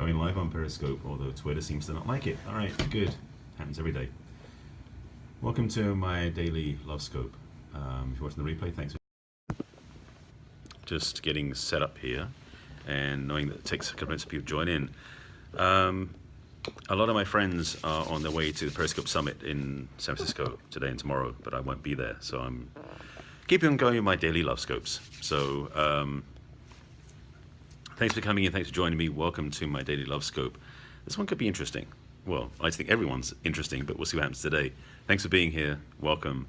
Going live on Periscope, although Twitter seems to not like it. All right, good. Happens every day. Welcome to my daily Love Scope. If you're watching the replay, thanks. Just getting set up here and knowing that it takes a couple minutes for people to join in. A lot of my friends are on their way to the Periscope Summit in San Francisco today and tomorrow, but I won't be there. So I'm keeping on going with my daily Love Scopes. So thanks for coming in. Thanks for joining me. Welcome to my daily Love Scope. This one could be interesting. Well, I think everyone's interesting, but we'll see what happens today. Thanks for being here. Welcome.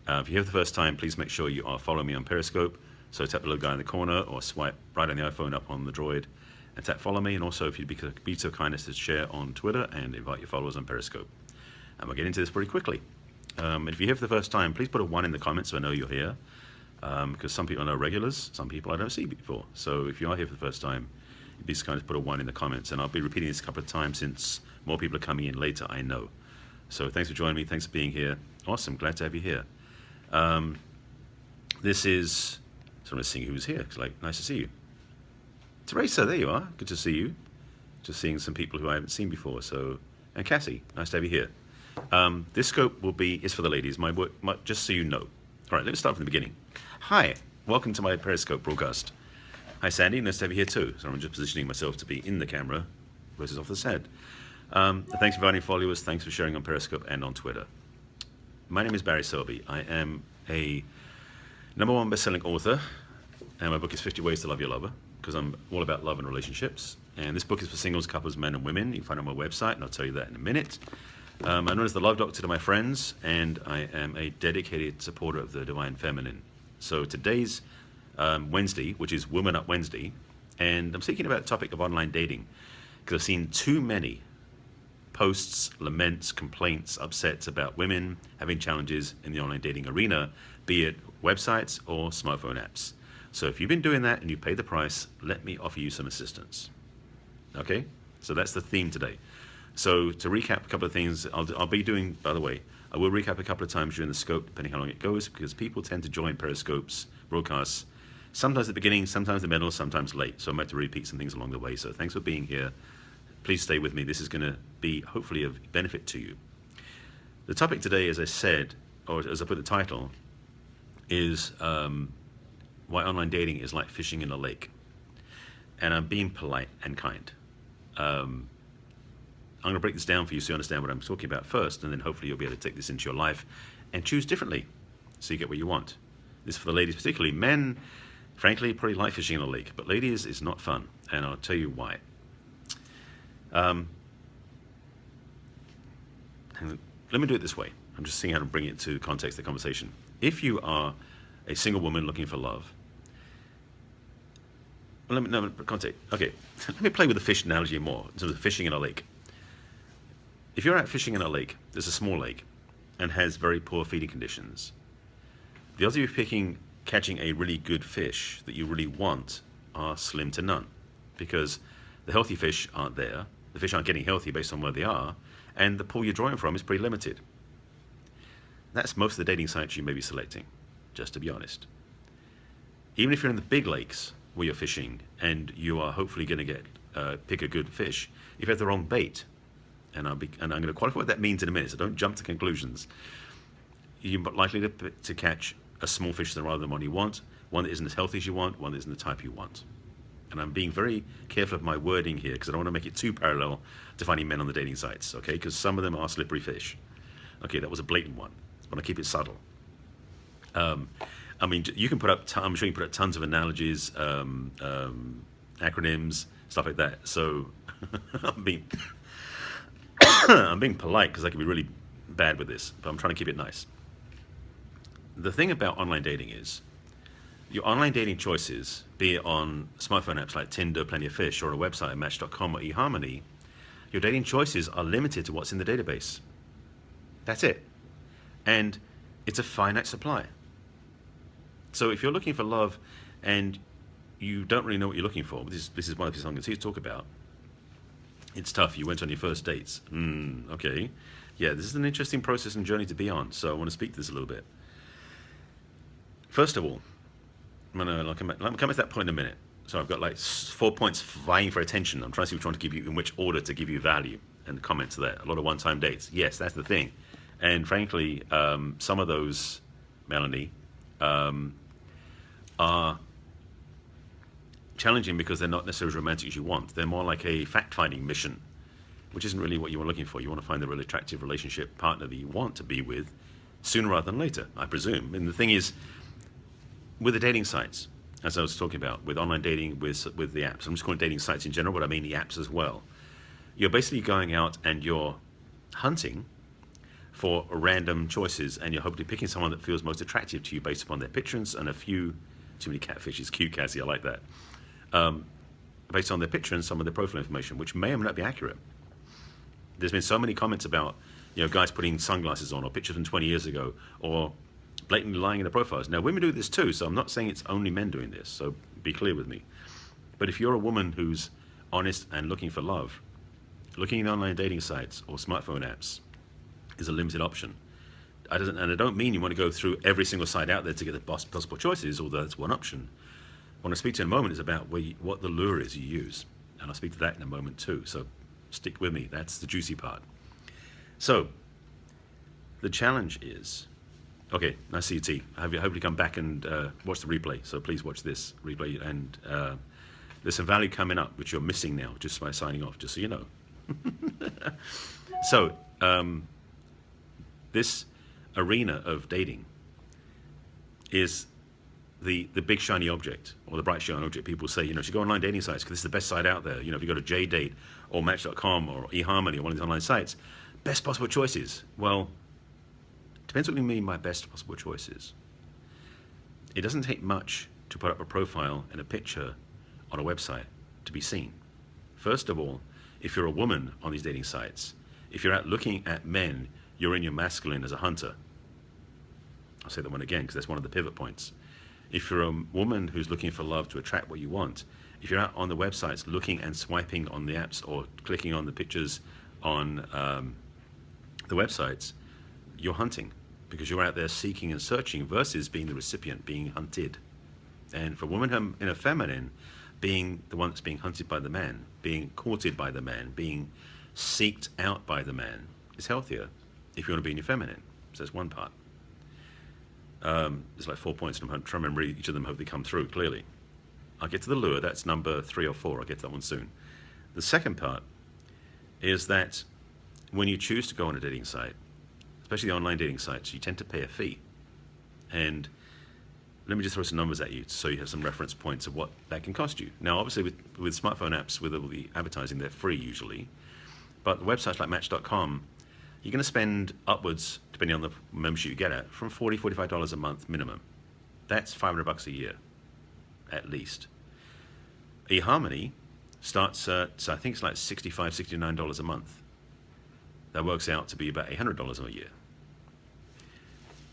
If you're here for the first time, please make sure you are following me on Periscope. So tap the little guy in the corner or swipe right on the iPhone up on the Droid and tap follow me. And also, if you'd be so kind as to share on Twitter and invite your followers on Periscope. And we'll get into this pretty quickly. If you're here for the first time, please put a 1 in the comments so I know you're here. Because some people I know regulars, some people I don't see before. So if you are here for the first time, be so kind as to put a 1 in the comments. And I'll be repeating this a couple of times since more people are coming in later, I know. So thanks for joining me. Thanks for being here. Awesome. Glad to have you here. This is... So I'm just seeing who's here. It's like, nice to see you. Teresa, there you are. Good to see you. Just seeing some people who I haven't seen before. So, and Cassie, nice to have you here. This scope is for the ladies. Just so you know. All right, let's start from the beginning. Hi, welcome to my Periscope broadcast. Hi, Sandy. Nice to have you here too. So I'm just positioning myself to be in the camera versus off the side. Thanks for inviting followers. Thanks for sharing on Periscope and on Twitter. My name is Barry Selby. I am a #1 best-selling author, and my book is 50 Ways to Love Your Lover, because I'm all about love and relationships. And this book is for singles, couples, men and women. You can find it on my website, and I'll tell you that in a minute. I'm known as the Love Doctor to my friends, and I am a dedicated supporter of the Divine Feminine. So today's Wednesday, which is Woman Up Wednesday, and I'm speaking about the topic of online dating, because I've seen too many posts, laments, complaints, upsets about women having challenges in the online dating arena, be it websites or smartphone apps. So if you've been doing that and you paid the price, let me offer you some assistance. Okay? So that's the theme today. So to recap a couple of things, I'll be doing, by the way, I will recap a couple of times during the scope, depending how long it goes, because people tend to join Periscope's broadcasts, sometimes at the beginning, sometimes the middle, sometimes late. So I might have to repeat some things along the way. So thanks for being here. Please stay with me. This is going to be hopefully of benefit to you. The topic today, as I said, or as I put the title, is why online dating is like fishing in a lake. And I'm being polite and kind. I'm going to break this down for you so you understand what I'm talking about first, and then hopefully you'll be able to take this into your life and choose differently so you get what you want. This is for the ladies particularly. Men, frankly, probably like fishing in a lake, but ladies, it's not fun, and I'll tell you why. Let me do it this way. I'm just seeing how to bring it to the context of the conversation. If you are a single woman looking for love, well, let me play with the fish analogy more in terms of fishing in a lake. If you're out fishing in a lake, there's a small lake, and has very poor feeding conditions, the odds of you catching a really good fish that you really want are slim to none, because the healthy fish aren't there, the fish aren't getting healthy based on where they are, and the pool you're drawing from is pretty limited. That's most of the dating sites you may be selecting, just to be honest. Even if you're in the big lakes where you're fishing and you are hopefully going to pick a good fish, if you have the wrong bait, and I'm going to qualify what that means in a minute, so don't jump to conclusions, you're likely to catch a small fish rather than one you want, one that isn't as healthy as you want, one that isn't the type you want. And I'm being very careful of my wording here because I don't want to make it too parallel to finding men on the dating sites, okay? Because some of them are slippery fish. Okay, that was a blatant one. I want to keep it subtle. I mean, you can put up, I'm sure you can put up tons of analogies, acronyms, stuff like that. So I'm being polite because I can be really bad with this, but I'm trying to keep it nice. The thing about online dating is, your online dating choices, be it on smartphone apps like Tinder, Plenty of Fish, or a website at Match.com or eHarmony, your dating choices are limited to what's in the database. That's it. And it's a finite supply. So if you're looking for love and you don't really know what you're looking for, this is one of the things I'm going to talk about. It's tough. You went on your first dates. Okay. Yeah, this is an interesting process and journey to be on, so I want to speak to this a little bit. First of all, I'll come back to that point in a minute. So I've got like 4 points vying for attention. I'm trying to see which one to give you, in which order to give you value, and comments to that. A lot of one-time dates. Yes, that's the thing. And frankly, some of those, Melanie, are challenging because they're not necessarily as romantic as you want. They're more like a fact-finding mission, which isn't really what you were looking for. You want to find the really attractive relationship partner that you want to be with sooner rather than later, I presume. And the thing is, with the dating sites, as I was talking about, with online dating, with the apps, I'm just calling dating sites in general, but I mean the apps as well. You're basically going out and you're hunting for random choices, and you're hopefully picking someone that feels most attractive to you based upon their pictures and a few, too many catfishes, cute Cassie, I like that. Based on their picture and some of their profile information, which may or may not be accurate. There's been so many comments about, guys putting sunglasses on, or pictures from 20 years ago, or blatantly lying in the profiles. Now, women do this too, so I'm not saying it's only men doing this, so be clear with me. But if you're a woman who's honest and looking for love, looking at online dating sites or smartphone apps is a limited option. And I don't mean you want to go through every single site out there to get the best possible choices, although that's one option. What I speak to in a moment is about what the lure is you use. And I'll speak to that in a moment too, so stick with me. That's the juicy part. So, the challenge is, okay, nice to see you, T. I hope you come back and watch the replay. So please watch this replay. And there's some value coming up, which you're missing now, just by signing off, just so you know. So, this arena of dating is the big shiny object, or the bright shiny object. People say, you should go online dating sites because this is the best site out there. If you go to JDate or Match.com or eHarmony or one of these online sites, best possible choices. Well, depends what we mean by best possible choices. It doesn't take much to put up a profile and a picture on a website to be seen. First of all, if you're a woman on these dating sites, if you're out looking at men, you're in your masculine as a hunter. I'll say that one again because that's one of the pivot points. If you're a woman who's looking for love to attract what you want, if you're out on the websites looking and swiping on the apps or clicking on the pictures on the websites, you're hunting because you're out there seeking and searching versus being the recipient, being hunted. And for a woman in a feminine, being the one that's being hunted by the man, being courted by the man, being seeked out by the man is healthier if you want to be in your feminine. So that's one part. There's like 4 points, and I'm trying to remember each of them, hope they come through clearly. I'll get to the lure, that's number 3 or 4, I'll get to that one soon. The second part is that when you choose to go on a dating site, especially the online dating sites, you tend to pay a fee. And let me just throw some numbers at you so you have some reference points of what that can cost you. Now, obviously, with smartphone apps, with all the advertising, they're free usually. But websites like Match.com, you're going to spend upwards, depending on the membership you get at, from $40, $45 a month minimum. That's $500 a year, at least. eHarmony starts at, I think it's like $65, $69 a month. That works out to be about $800 a year.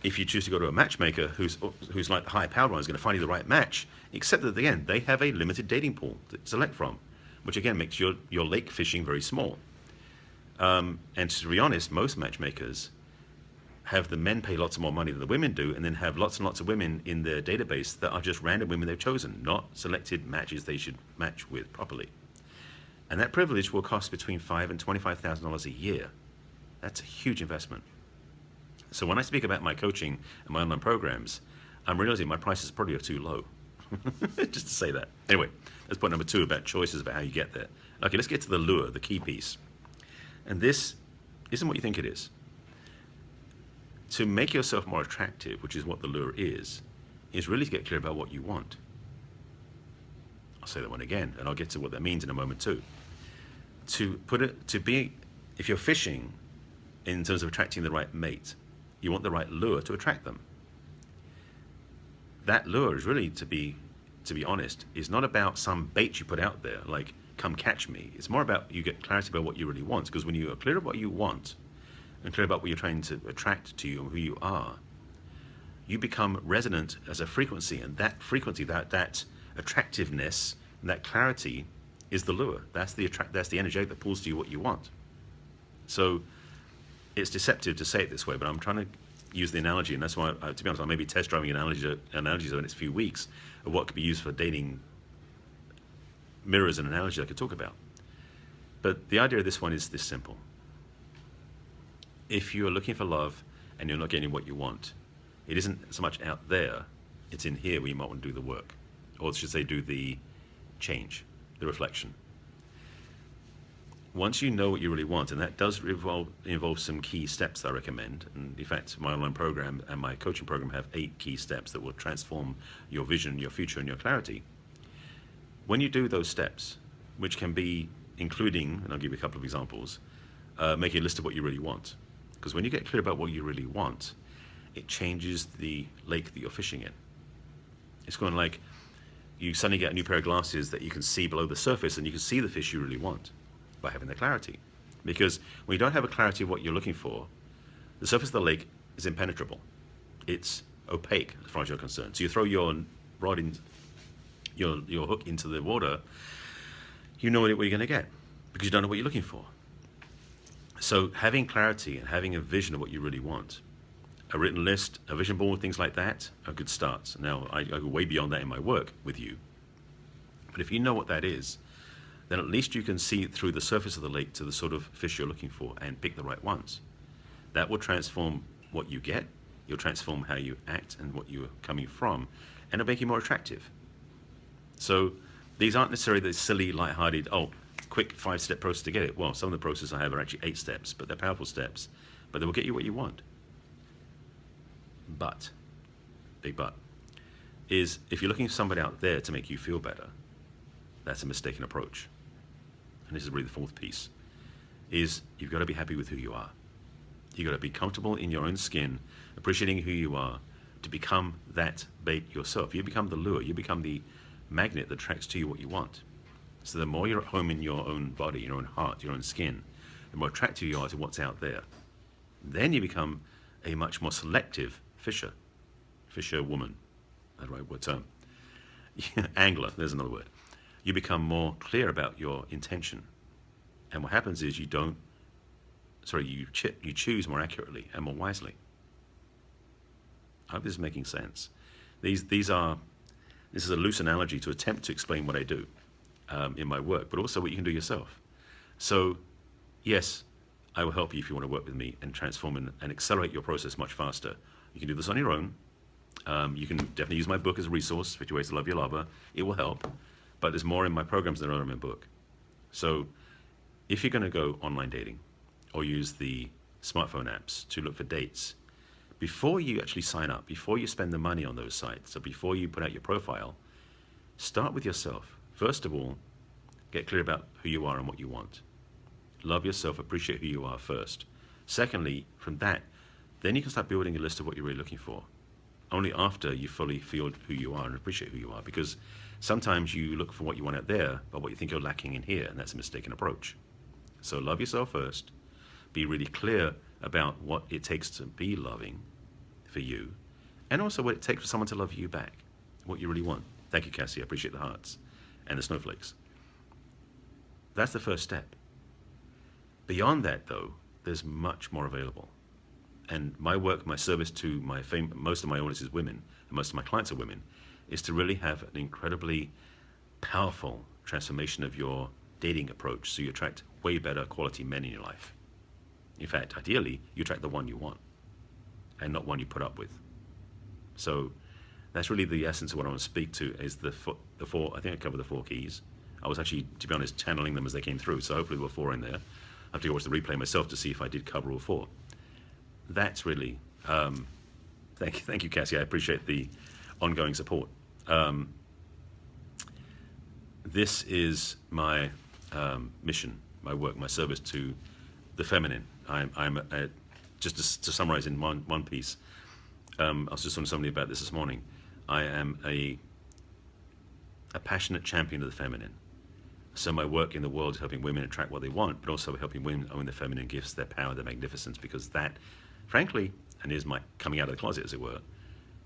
If you choose to go to a matchmaker who's like the high-powered one, is going to find you the right match, except that, again, they have a limited dating pool to select from, which, again, makes your lake fishing very small. And to be honest, most matchmakers have the men pay lots more money than the women do, and then have lots and lots of women in their database that are just random women they've chosen, not selected matches they should match with properly. And that privilege will cost between $5,000 and $25,000 a year. That's a huge investment. So when I speak about my coaching and my online programs, I'm realizing my prices probably are too low. Just to say that. Anyway, that's point number 2 about choices, about how you get there. Okay, let's get to the lure, the key piece. And this isn't what you think it is. To make yourself more attractive, which is what the lure is really to get clear about what you want. I'll say that one again, and I'll get to what that means in a moment too. If you're fishing in terms of attracting the right mate, you want the right lure to attract them. That lure is really, to be honest, is not about some bait you put out there, like, come catch me. It's more about you get clarity about what you really want, because when you are clear about what you want and clear about what you're trying to attract to you and who you are, you become resonant as a frequency, and that frequency, that attractiveness, and that clarity is the lure. That's the energy that pulls to you what you want. So it's deceptive to say it this way, but I'm trying to use the analogy, and that's why, to be honest, I may be test driving analogies over the next few weeks of what could be used for dating mirrors and analogy I could talk about. But the idea of this one is this simple. If you're looking for love and you're not getting what you want, it isn't so much out there, it's in here where you might want to do the work. Or I should say do the change, the reflection. Once you know what you really want, and that does involve some key steps that I recommend, and in fact my online program and my coaching program have 8 key steps that will transform your vision, your future, and your clarity. When you do those steps, which can be including, and I'll give you a couple of examples, making a list of what you really want. Because when you get clear about what you really want, it changes the lake that you're fishing in. It's going like you suddenly get a new pair of glasses that you can see below the surface, and you can see the fish you really want by having the clarity. Because when you don't have a clarity of what you're looking for, the surface of the lake is impenetrable. It's opaque as far as you're concerned. So you throw your rod in, your hook into the water, you know what you're going to get because you don't know what you're looking for. So having clarity and having a vision of what you really want, a written list, a vision board, things like that are good starts. Now, I go way beyond that in my work with you. But if you know what that is, then at least you can see through the surface of the lake to the sort of fish you're looking for and pick the right ones. That will transform what you get, you'll transform how you act and what you're coming from, and it'll make you more attractive. So these aren't necessarily the silly, lighthearted, quick 5-step process to get it. Well, some of the processes I have are actually 8 steps, but they're powerful steps, but they will get you what you want. But, big but, is if you're looking for somebody out there to make you feel better, that's a mistaken approach. And this is really the 4th piece, is you've got to be happy with who you are. You've got to be comfortable in your own skin, appreciating who you are, to become that bait yourself. You become the lure, you become the magnet that attracts to you what you want. So the more you're at home in your own body, your own heart, your own skin, the more attractive you are to what's out there. Then you become a much more selective fisher woman, that's the right word term. Angler, there's another word. You become more clear about your intention. And what happens is you choose more accurately and more wisely. I hope this is making sense. This is a loose analogy to attempt to explain what I do in my work, but also what you can do yourself. So, yes, I will help you if you want to work with me and transform and accelerate your process much faster. You can do this on your own. You can definitely use my book as a resource, 50 Ways to Love Your Lover. It will help. But there's more in my programs than there are in my book. So if you're going to go online dating or use the smartphone apps to look for dates, before you actually sign up, before you spend the money on those sites, or before you put out your profile, start with yourself. First of all, get clear about who you are and what you want. Love yourself, appreciate who you are first. Secondly, from that, then you can start building a list of what you're really looking for. Only after you fully feel who you are and appreciate who you are, because sometimes you look for what you want out there, but what you think you're lacking in here, and that's a mistaken approach. So love yourself first. Be really clear about what it takes to be loving for you, and also what it takes for someone to love you back, what you really want. Thank you, Cassie. I appreciate the hearts and the snowflakes. That's the first step. Beyond that, though, there's much more available. And my work, my service to most of my audience is women, and most of my clients are women, is to really have an incredibly powerful transformation of your dating approach so you attract way better quality men in your life. In fact, ideally, you attract the one you want and not one you put up with. So that's really the essence of what I want to speak to, is the 4, I think I covered the 4 keys. I was actually, to be honest, channeling them as they came through, so hopefully there were 4 in there. I have to watch the replay myself to see if I did cover all 4. That's really, thank you, Cassie. I appreciate the ongoing support. This is my mission, my work, my service to the feminine. Just to summarize in one piece, I was just talking to somebody about this morning. I am a passionate champion of the feminine. So my work in the world is helping women attract what they want, but also helping women own their feminine gifts, their power, their magnificence, because that, frankly, and is my coming out of the closet, as it were,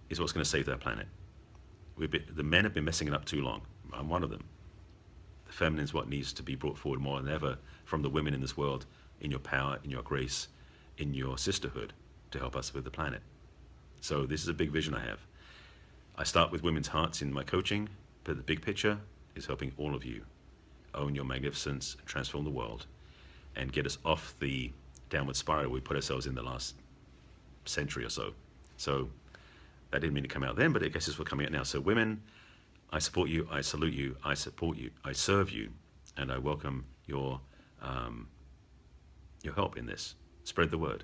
is what's going to save their planet. The men have been messing it up too long. I'm one of them. The feminine is what needs to be brought forward more than ever from the women in this world, in your power, in your grace, in your sisterhood, to help us with the planet. So this is a big vision I have. I start with women's hearts in my coaching, but the big picture is helping all of you own your magnificence, transform the world, and get us off the downward spiral we put ourselves in the last century or so. So that didn't mean to come out then, but I guess it's what's coming out now. So women, I support you, I salute you, I support you, I serve you, and I welcome your help in this. Spread the word.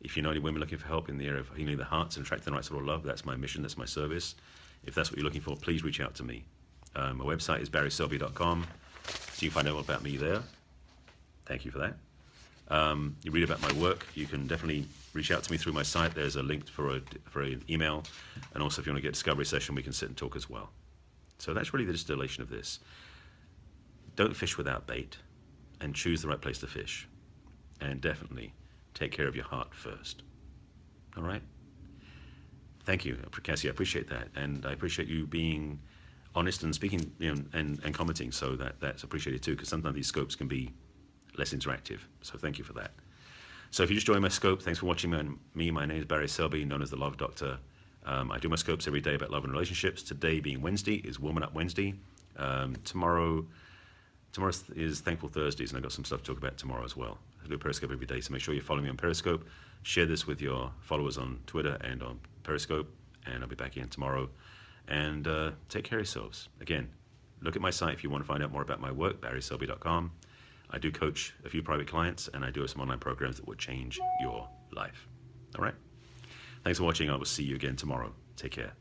If you know any women looking for help in the area of healing the hearts and attracting the right sort of love, that's my mission, that's my service. If that's what you're looking for, please reach out to me. My website is barryselby.com, so you can find out more about me there. Thank you for that. You read about my work, you can definitely reach out to me through my site. There's a link for an email, and also if you want to get a discovery session, we can sit and talk as well. So that's really the distillation of this. Don't fish without bait, and choose the right place to fish. And definitely take care of your heart first. All right? Thank you, Cassie. I appreciate that, and I appreciate you being honest and speaking, and commenting. So that's appreciated too, because sometimes these scopes can be less interactive. So thank you for that. So if you just joined my scope, thanks for watching me. My name is Barry Selby, known as the Love Doctor. I do my scopes every day about love and relationships. Today being Wednesday is Woman Up Wednesday. Tomorrow is Thankful Thursdays, and I've got some stuff to talk about tomorrow as well. I do a Periscope every day, so make sure you follow me on Periscope. Share this with your followers on Twitter and on Periscope, and I'll be back again tomorrow. And take care of yourselves. Again, look at my site if you want to find out more about my work, barryselby.com. I do coach a few private clients, and I do some online programs that will change your life. All right? Thanks for watching. I will see you again tomorrow. Take care.